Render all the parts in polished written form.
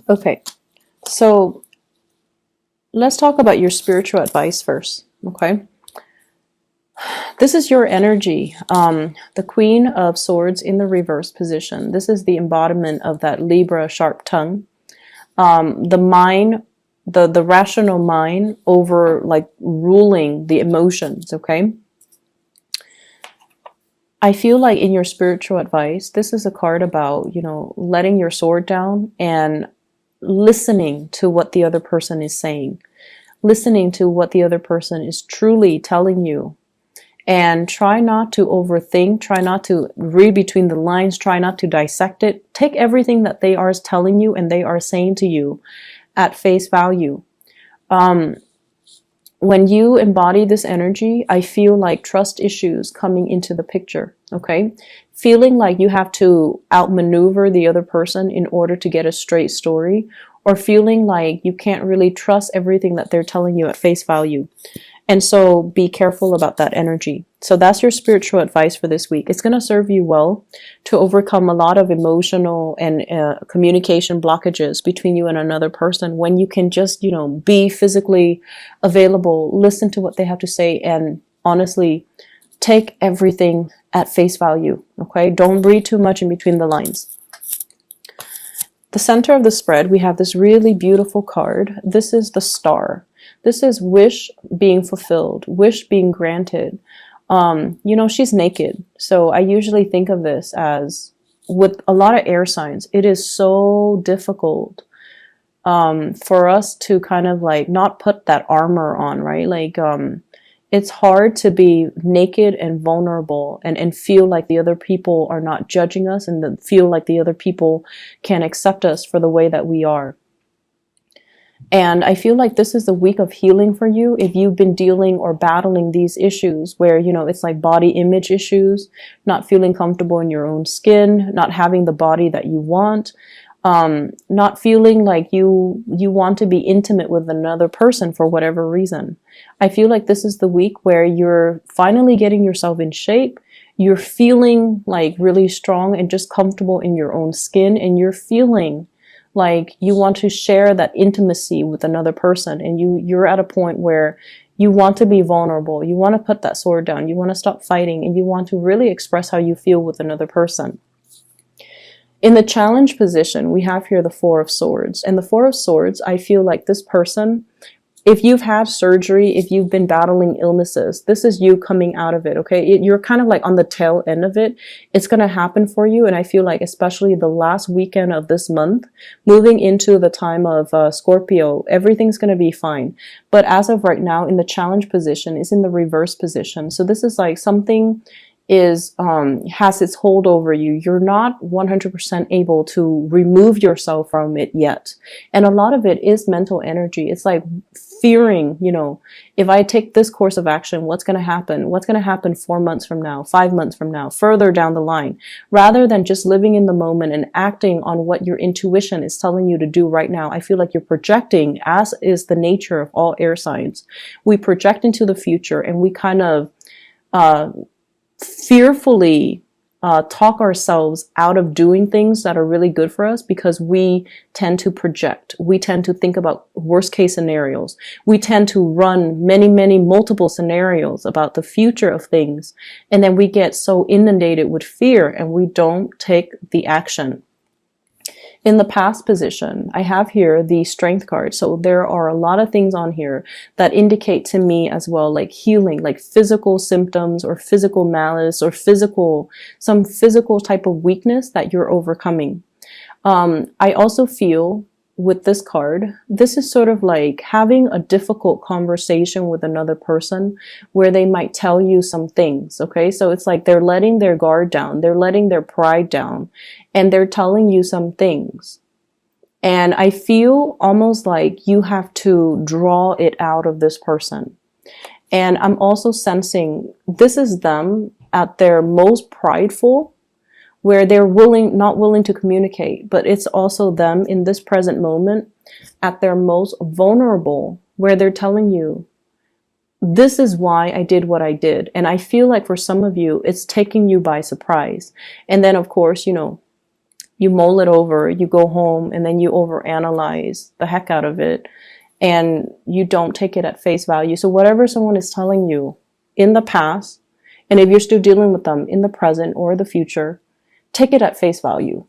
Okay, so let's talk about your spiritual advice first. Okay, this is your energy. The Queen of Swords in the reverse position. This is the embodiment of that Libra sharp tongue. The mind, the rational mind over like ruling the emotions. Okay, I feel like in your spiritual advice, this is a card about, letting your sword down and listening to what the other person is saying, listening to what the other person is truly telling you. And try not to overthink, try not to read between the lines, try not to dissect it. Take everything that they are telling you and they are saying to you at face value. When you embody this energy, I feel like trust issues coming into the picture, okay? Feeling like you have to outmaneuver the other person in order to get a straight story, or feeling like you can't really trust everything that they're telling you at face value. And so be careful about that energy. So that's your spiritual advice for this week. It's going to serve you well to overcome a lot of emotional and communication blockages between you and another person when you can just, be physically available, listen to what they have to say, and honestly, take everything at face value. Okay? Don't read too much in between the lines. The center of the spread, we have this really beautiful card. This is the Star. This is wish being fulfilled, wish being granted. She's naked. So I usually think of this as, with a lot of air signs, it is so difficult for us to kind of like not put that armor on, right? Like, it's hard to be naked and vulnerable and feel like the other people are not judging us and feel like the other people can accept us for the way that we are. And I feel like this is a week of healing for you if you've been dealing or battling these issues where, it's like body image issues, not feeling comfortable in your own skin, not having the body that you want, not feeling like you want to be intimate with another person for whatever reason. I feel like this is the week where you're finally getting yourself in shape. You're feeling like really strong and just comfortable in your own skin, and you're feeling like you want to share that intimacy with another person, and you're at a point where you want to be vulnerable. You want to put that sword down. You want to stop fighting, and you want to really express how you feel with another person. In the challenge position, we have here the Four of Swords. And the Four of Swords, I feel like this person, if you've had surgery, if you've been battling illnesses, this is you coming out of it, okay? You're kind of like on the tail end of it. It's going to happen for you. And I feel like especially the last weekend of this month, moving into the time of Scorpio, everything's going to be fine. But as of right now, in the challenge position, is in the reverse position. So this is like something has its hold over you. You're not 100% able to remove yourself from it yet. And a lot of it is mental energy. It's like fearing, if I take this course of action, what's going to happen? What's going to happen 4 months from now, 5 months from now, further down the line, rather than just living in the moment and acting on what your intuition is telling you to do right now. I feel like you're projecting, as is the nature of all air signs. We project into the future, and we kind of, fearfully talk ourselves out of doing things that are really good for us because we tend to project. We tend to think about worst case scenarios. We tend to run many multiple scenarios about the future of things. And then we get so inundated with fear and we don't take the action. In the past position, I have here the Strength card. So there are a lot of things on here that indicate to me as well, like healing, like physical symptoms or physical malice or some physical type of weakness that you're overcoming. I also feel with this card, this is sort of like having a difficult conversation with another person where they might tell you some things, okay? So it's like they're letting their guard down, they're letting their pride down, and they're telling you some things. And I feel almost like you have to draw it out of this person. And I'm also sensing this is them at their most prideful, where they're not willing to communicate, but it's also them in this present moment at their most vulnerable, where they're telling you, this is why I did what I did. And I feel like for some of you, it's taking you by surprise. And then of course, You mull it over, you go home, and then you overanalyze the heck out of it, and you don't take it at face value. So whatever someone is telling you in the past, and if you're still dealing with them in the present or the future, take it at face value.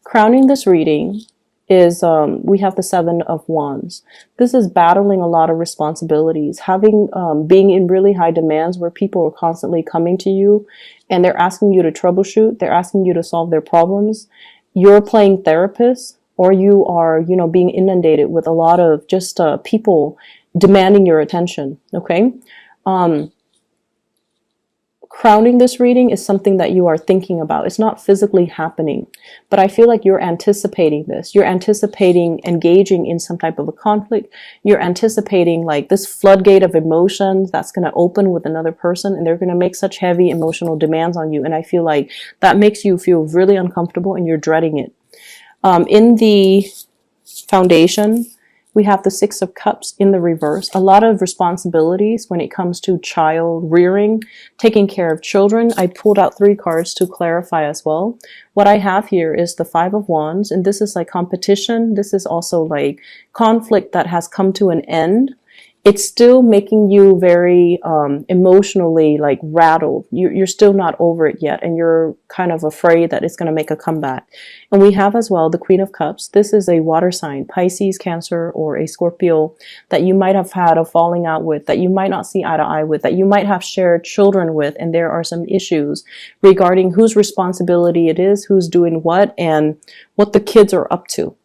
Crowning this reading is we have the Seven of Wands. This is battling a lot of responsibilities, having being in really high demands where people are constantly coming to you and they're asking you to troubleshoot, they're asking you to solve their problems. You're playing therapist, or you are, you know, being inundated with a lot of just people demanding your attention. Okay. Crowning this reading is something that you are thinking about. It's not physically happening, but I feel like you're anticipating this. You're anticipating engaging in some type of a conflict. You're anticipating like this floodgate of emotions that's going to open with another person, and they're going to make such heavy emotional demands on you. And I feel like that makes you feel really uncomfortable and you're dreading it. In the foundation, we have the Six of Cups in the reverse. A lot of responsibilities when it comes to child rearing, taking care of children. I pulled out 3 cards to clarify as well. What I have here is the Five of Wands, and this is like competition. This is also like conflict that has come to an end. It's still making you very emotionally like rattled. You're still not over it yet, and you're kind of afraid that it's going to make a comeback. And we have as well the Queen of Cups. This is a water sign, Pisces, Cancer, or a Scorpio that you might have had a falling out with, that you might not see eye to eye with, that you might have shared children with, and there are some issues regarding whose responsibility it is, who's doing what, and what the kids are up to.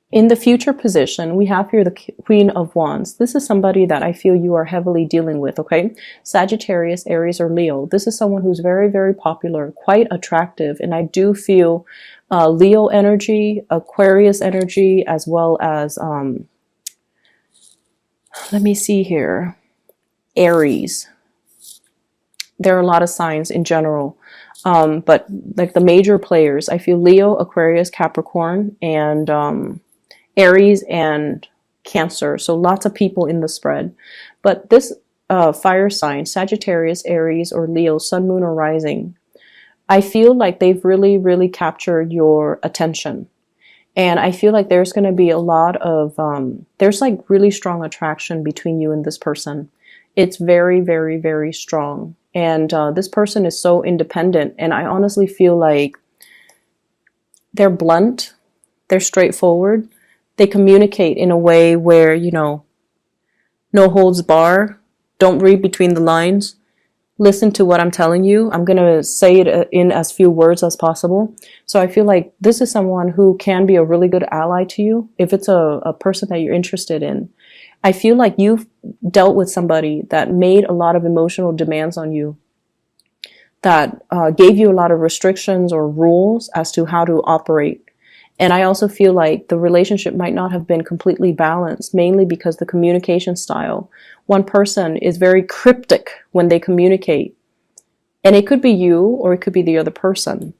In the future position, we have here the Queen of Wands. This is somebody that I feel you are heavily dealing with, okay? Sagittarius, Aries, or Leo. This is someone who's very, very popular, quite attractive, and I do feel Leo energy, Aquarius energy, as well as, let me see here, Aries. There are a lot of signs in general, but like the major players, I feel Leo, Aquarius, Capricorn, and Aries and Cancer. So lots of people in the spread. But this fire sign, Sagittarius, Aries, or Leo, Sun, Moon, or Rising, I feel like they've really, really captured your attention. And I feel like there's going to be a lot of, there's like really strong attraction between you and this person. It's very, very, very strong. And this person is so independent. And I honestly feel like they're blunt. They're straightforward. They communicate in a way where, you know, no holds bar. Don't read between the lines. Listen to what I'm telling you. I'm going to say it in as few words as possible. So I feel like this is someone who can be a really good ally to you if it's a person that you're interested in. I feel like you've dealt with somebody that made a lot of emotional demands on you, that gave you a lot of restrictions or rules as to how to operate. And I also feel like the relationship might not have been completely balanced, mainly because the communication style. One person is very cryptic when they communicate. And it could be you or it could be the other person.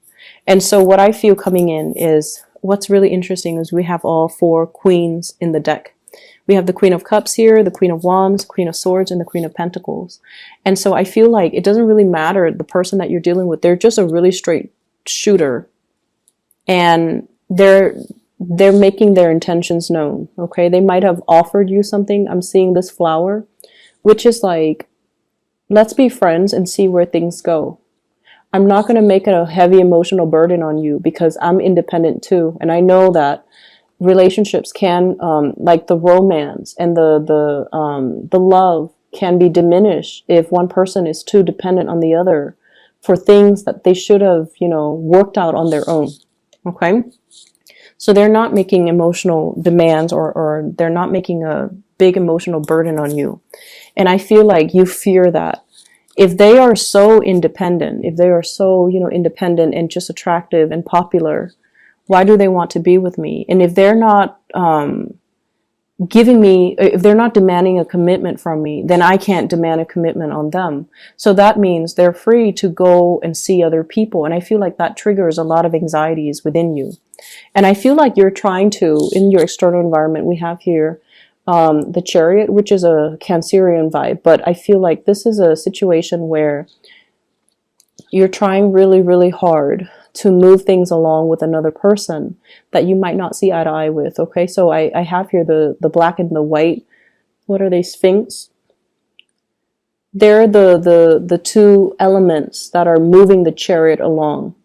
And so what I feel coming in is, what's really interesting is we have all 4 queens in the deck. We have the Queen of Cups here, the Queen of Wands, Queen of Swords, and the Queen of Pentacles. And so I feel like it doesn't really matter the person that you're dealing with. They're just a really straight shooter. And they're making their intentions known, okay? They might have offered you something. I'm seeing this flower, which is like, let's be friends and see where things go. I'm not going to make it a heavy emotional burden on you because I'm independent too. And I know that relationships can, like the romance and the love can be diminished if one person is too dependent on the other for things that they should have, you know, worked out on their own, okay? So they're not making emotional demands or they're not making a big emotional burden on you. And I feel like you fear that. If they are so independent, if they are so, you know, independent and just attractive and popular, why do they want to be with me? And if they're not if they're not demanding a commitment from me, then I can't demand a commitment on them. So that means they're free to go and see other people. And I feel like that triggers a lot of anxieties within you. And I feel like you're trying to, in your external environment, we have here the Chariot, which is a Cancerian vibe. But I feel like this is a situation where you're trying really, really hard to move things along with another person that you might not see eye to eye with. Okay, so I have here the black and the white. What are they? Sphinx. They're the two elements that are moving the chariot along.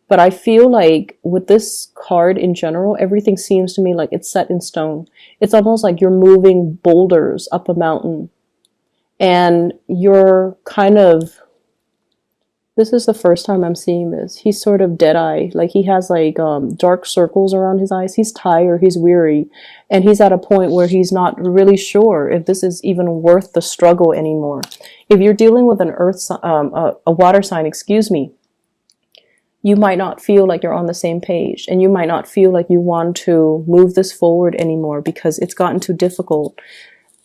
But I feel like with this card in general, everything seems to me like it's set in stone. It's almost like you're moving boulders up a mountain. And you're kind of, this is the first time I'm seeing this. He's sort of dead-eye. Like he has like dark circles around his eyes. He's tired, he's weary. And he's at a point where he's not really sure if this is even worth the struggle anymore. If you're dealing with an a water sign, excuse me, you might not feel like you're on the same page, and you might not feel like you want to move this forward anymore because it's gotten too difficult.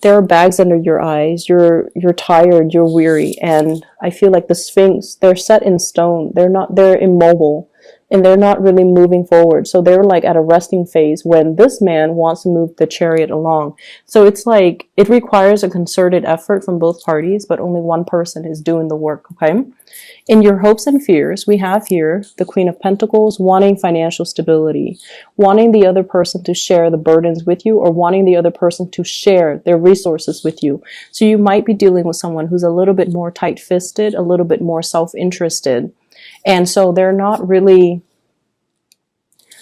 There are bags under your eyes. You're tired, you're weary, and I feel like the Sphinx, they're set in stone. They're immobile, and they're not really moving forward. So they're like at a resting phase when this man wants to move the chariot along. So it's like it requires a concerted effort from both parties, but only one person is doing the work, okay? In your hopes and fears, we have here the Queen of Pentacles wanting financial stability, wanting the other person to share the burdens with you, or wanting the other person to share their resources with you. So you might be dealing with someone who's a little bit more tight-fisted, a little bit more self-interested. And so they're not really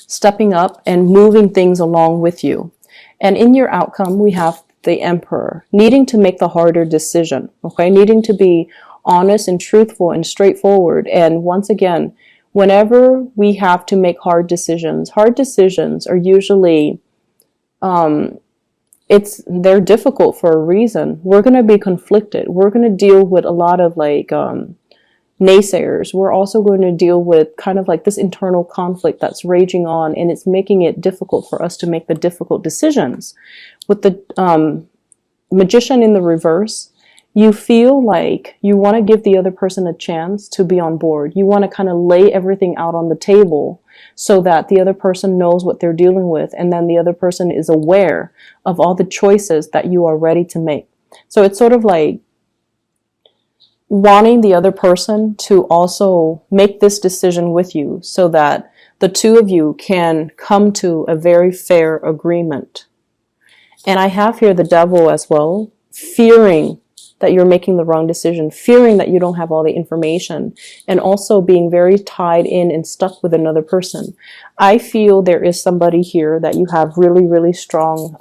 stepping up and moving things along with you. And in your outcome, we have the Emperor needing to make the harder decision, okay? Needing to be honest and truthful and straightforward. And once again, whenever we have to make hard decisions are usually, they're difficult for a reason. We're going to be conflicted. We're going to deal with a lot of like, naysayers. We're also going to deal with kind of like this internal conflict that's raging on, and it's making it difficult for us to make the difficult decisions. With the Magician in the reverse, you feel like you want to give the other person a chance to be on board. You want to kind of lay everything out on the table so that the other person knows what they're dealing with, and then the other person is aware of all the choices that you are ready to make. So it's sort of like wanting the other person to also make this decision with you so that the two of you can come to a very fair agreement. And I have here the Devil as well, fearing that you're making the wrong decision, fearing that you don't have all the information, and also being very tied in and stuck with another person. I feel there is somebody here that you have really, really strong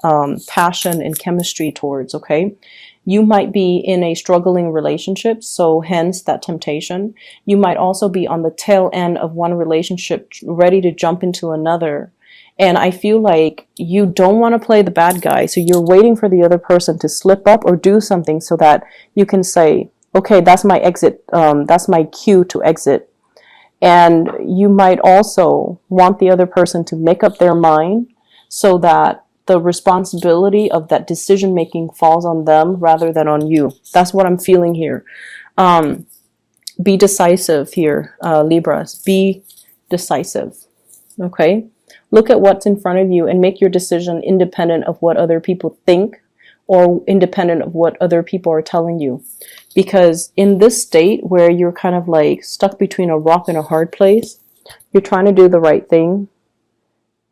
passion and chemistry towards, okay? You might be in a struggling relationship, so hence that temptation. You might also be on the tail end of one relationship, ready to jump into another. And I feel like you don't want to play the bad guy, so you're waiting for the other person to slip up or do something so that you can say, okay, that's my exit, that's my cue to exit. And you might also want the other person to make up their mind so that the responsibility of that decision making falls on them rather than on you. That's what I'm feeling here. Be decisive here, Libras. Be decisive. Okay? Look at what's in front of you and make your decision independent of what other people think or independent of what other people are telling you. Because in this state where you're kind of like stuck between a rock and a hard place, you're trying to do the right thing,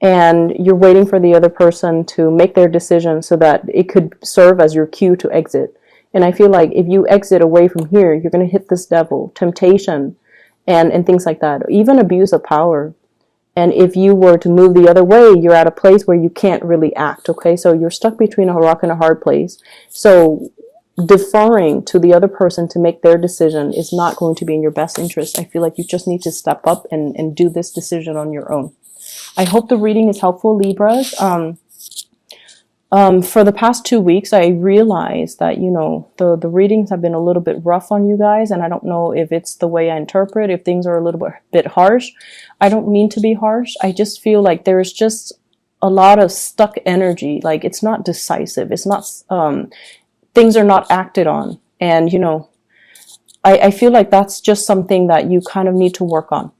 and you're waiting for the other person to make their decision so that it could serve as your cue to exit. And I feel like if you exit away from here, you're going to hit this devil, temptation, and things like that, even abuse of power. And if you were to move the other way, you're at a place where you can't really act, okay? So you're stuck between a rock and a hard place. So deferring to the other person to make their decision is not going to be in your best interest. I feel like you just need to step up and do this decision on your own. I hope the reading is helpful, Libras. For the past 2 weeks, I realized that, you know, the readings have been a little bit rough on you guys, and I don't know if it's the way I interpret, if things are a little bit harsh. I don't mean to be harsh. I just feel like there's just a lot of stuck energy. Like, it's not decisive. It's not, things are not acted on. And, you know, I feel like that's just something that you kind of need to work on.